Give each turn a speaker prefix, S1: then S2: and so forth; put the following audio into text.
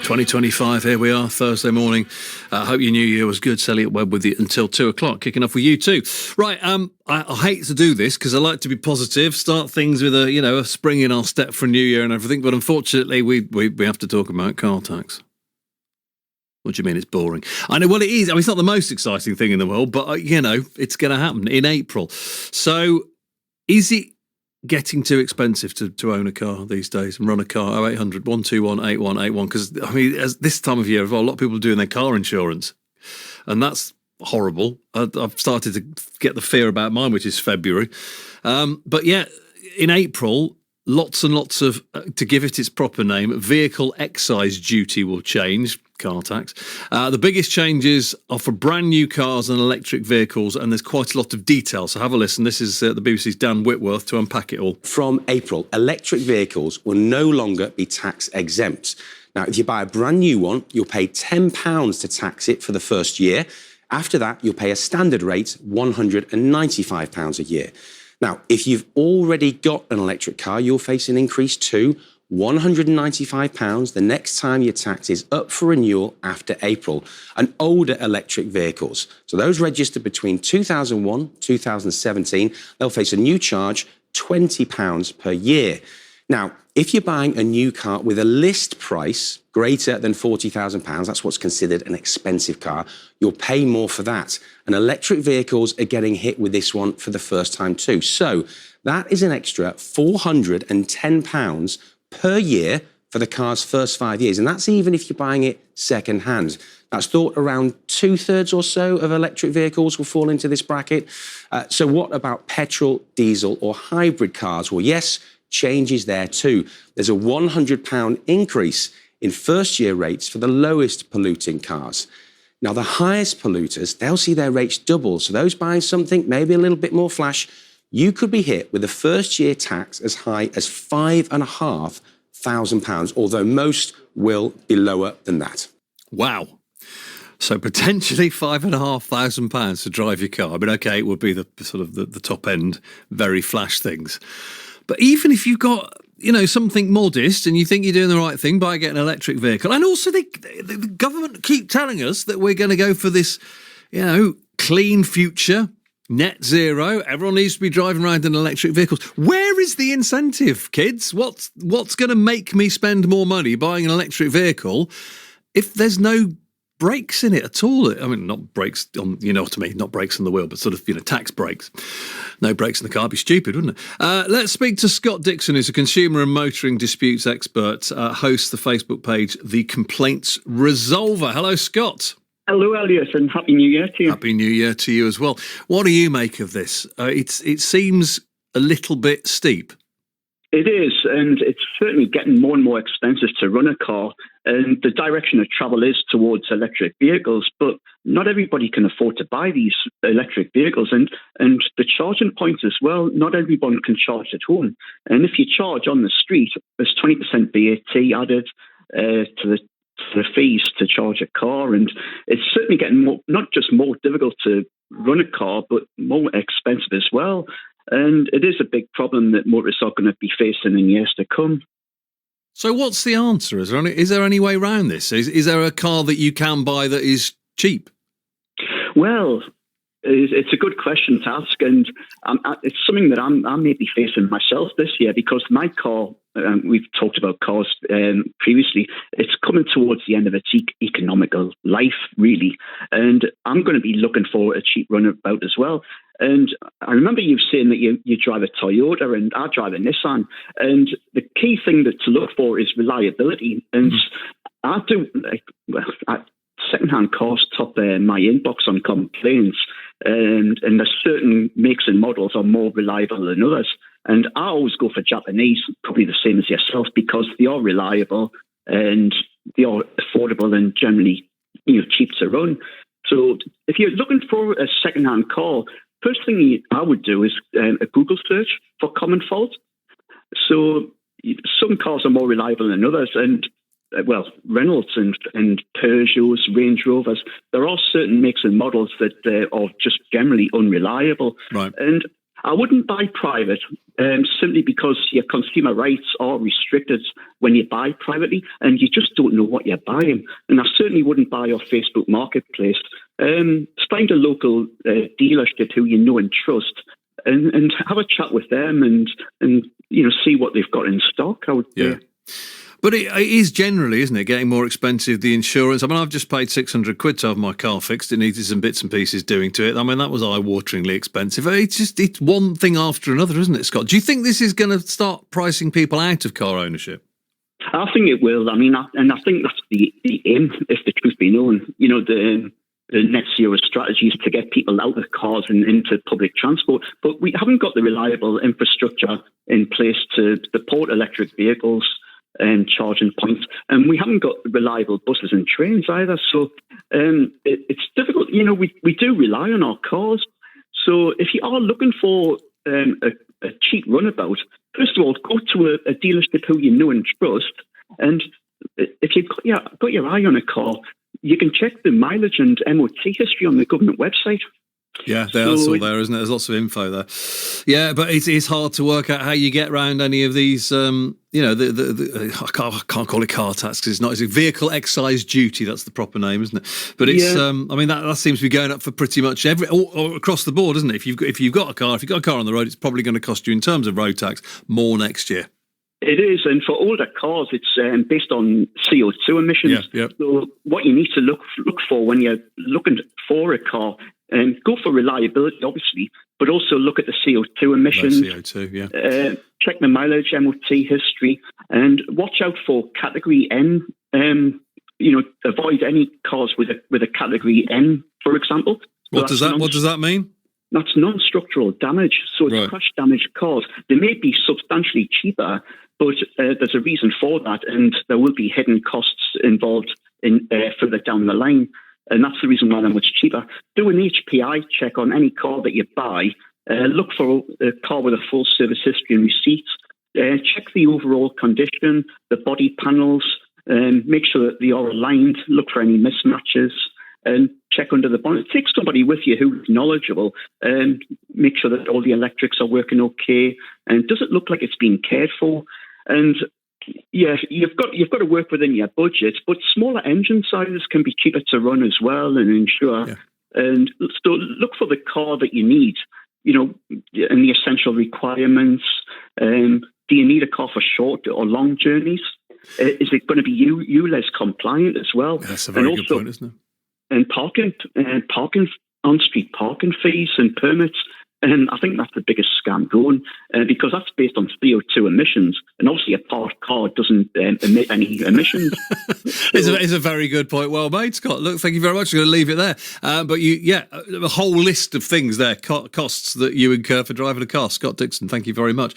S1: 2025, here we are, Thursday morning. Hope your new year was good. Sally at Webb with you until 2 o'clock, kicking off with you too. Right, I hate to do this because I like to be positive, start things with a spring in our step for a new year and everything, but unfortunately we have to talk about car tax. What do you mean it's boring? I know, well, it is. I mean, it's not the most exciting thing in the world, but, it's going to happen in April. So is it getting too expensive to own a car these days and run a car? 0800 121 8181. Because, I mean, as this time of year, a lot of people are doing their car insurance, and that's horrible. I've started to get the fear about mine, which is February. But yeah, in April, lots and lots of, to give it its proper name, vehicle excise duty will change, car tax. The biggest changes are for brand new cars and electric vehicles, and there's quite a lot of detail. So have a listen. This is the BBC's Dan Whitworth to unpack it all.
S2: From April, electric vehicles will no longer be tax exempt. Now, if you buy a brand new one, you'll pay £10 to tax it for the first year. After that, you'll pay a standard rate, £195 a year. Now, if you've already got an electric car, you'll face an increase to £195 the next time your tax is up for renewal after April. And older electric vehicles, so those registered between 2001 2017, they'll face a new charge, £20 per year. Now, if you're buying a new car with a list price greater than £40,000, that's what's considered an expensive car, you'll pay more for that. And electric vehicles are getting hit with this one for the first time too. So that is an extra £410 per year for the car's first 5 years. And that's even if you're buying it second hand. That's thought around 2/3 or so of electric vehicles will fall into this bracket. So what about petrol, diesel or hybrid cars? Well, yes, changes there too. There's a £100 increase in first year rates for the lowest polluting cars. Now, the highest polluters, they'll see their rates double. So those buying something maybe a little bit more flash, you could be hit with a first year tax as high as £5,500, although most will be lower than that.
S1: Wow. So potentially £5,500 to drive your car. I mean, okay, it would be the sort of the top end, very flash things. But even if you've got, something modest and you think you're doing the right thing by getting an electric vehicle, and also the government keep telling us that we're going to go for this, clean future, net zero. Everyone needs to be driving around in electric vehicles. Where is the incentive, kids? What's going to make me spend more money buying an electric vehicle if there's no brakes in it at all? I mean, not brakes on, you know what I mean, not brakes on the wheel, but sort of, tax brakes. No brakes in the car would be stupid, wouldn't it? Let's speak to Scott Dixon, who's a consumer and motoring disputes expert, hosts the Facebook page, The Complaints Resolver. Hello, Scott.
S3: Hello, Elliot, and Happy New Year to you.
S1: Happy New Year to you as well. What do you make of this? It seems a little bit steep.
S3: It is, and it's certainly getting more and more expensive to run a car, and the direction of travel is towards electric vehicles, but not everybody can afford to buy these electric vehicles, and the charging point as well, not everyone can charge at home. And if you charge on the street, there's 20% VAT added to the fees to charge a car, and it's certainly getting more, not just more difficult to run a car, but more expensive as well. And it is a big problem that motorists are going to be facing in years to come.
S1: So what's the answer? Is there any way around this? Is there a car that you can buy that is cheap?
S3: Well, it's a good question to ask, and it's something that I may be facing myself this year, because my car, we've talked about cars previously, it's coming towards the end of its economical life, really, and I'm going to be looking for a cheap runabout as well. And I remember you saying that you drive a Toyota and I drive a Nissan, and the key thing to look for is reliability. And I do, second-hand cars top my inbox on complaints, and there's certain makes and models are more reliable than others. And I always go for Japanese, probably the same as yourself, because they are reliable and they are affordable and generally cheap to run. So if you're looking for a second-hand car, first thing I would do is a Google search for common fault. So some cars are more reliable than others, and Reynolds and Peugeots, Range Rovers, there are certain makes and models that are just generally unreliable.
S1: Right.
S3: And I wouldn't buy private simply because your consumer rights are restricted when you buy privately, and you just don't know what you're buying. And I certainly wouldn't buy off Facebook Marketplace. Find a local dealership who you know and trust, and have a chat with them, and see what they've got in stock. I would say.
S1: But it is generally, isn't it, getting more expensive, the insurance? I mean, I've just paid £600 to have my car fixed. It needed some bits and pieces doing to it. I mean, that was eye-wateringly expensive. It's one thing after another, isn't it, Scott? Do you think this is going to start pricing people out of car ownership?
S3: I think it will. I mean, I think that's the aim, if the truth be known. The net zero strategies to get people out of cars and into public transport. But we haven't got the reliable infrastructure in place to support electric vehicles and charging points, and we haven't got reliable buses and trains either. So it's difficult. We do rely on our cars. So if you are looking for a cheap runabout, first of all, go to a dealership who you know and trust. And if you've got your eye on a car, you can check the mileage and MOT history on the government website.
S1: Yeah, that's all there, isn't it? There's lots of info there. Yeah, but it's hard to work out how you get around any of these. I can't call it car tax because it's not. It's a vehicle excise duty. That's the proper name, isn't it? But it's. I mean, that seems to be going up for pretty much all across the board, isn't it? If you've got a car on the road, it's probably going to cost you in terms of road tax more next year.
S3: It is, and for older cars, it's based on CO2 emissions.
S1: Yeah.
S3: So what you need to look for when you're looking for a car, and go for reliability, obviously, but also look at the CO2 emissions.
S1: CO2, yeah.
S3: Check the mileage, MOT history, and watch out for Category N. Avoid any cars with a Category N, for example.
S1: What does that mean?
S3: That's non-structural damage. So it's crash damage cars. They may be substantially cheaper, but there's a reason for that, and there will be hidden costs involved in further down the line. And that's the reason why they're much cheaper. Do an HPI check on any car that you buy. Look for a car with a full service history and receipts. Check the overall condition, the body panels. Make sure that they are aligned. Look for any mismatches. And check under the bonnet. Take somebody with you who's knowledgeable, and make sure that all the electrics are working okay. And does it look like it's being cared for? And yeah, you've got to work within your budget, but smaller engine sizes can be cheaper to run as well and insure. Yeah. And so look for the car that you need, and the essential requirements. Do you need a car for short or long journeys? Is it going to be ULEZ compliant as well?
S1: That's a very good point, isn't it?
S3: And parking on-street parking fees and permits. And I think that's the biggest scam going, because that's based on CO2 emissions. And obviously a parked car doesn't emit any emissions.
S1: It's a very good point. Well made, Scott. Look, thank you very much. I'm going to leave it there. But a whole list of things there, costs that you incur for driving a car. Scott Dixon, thank you very much.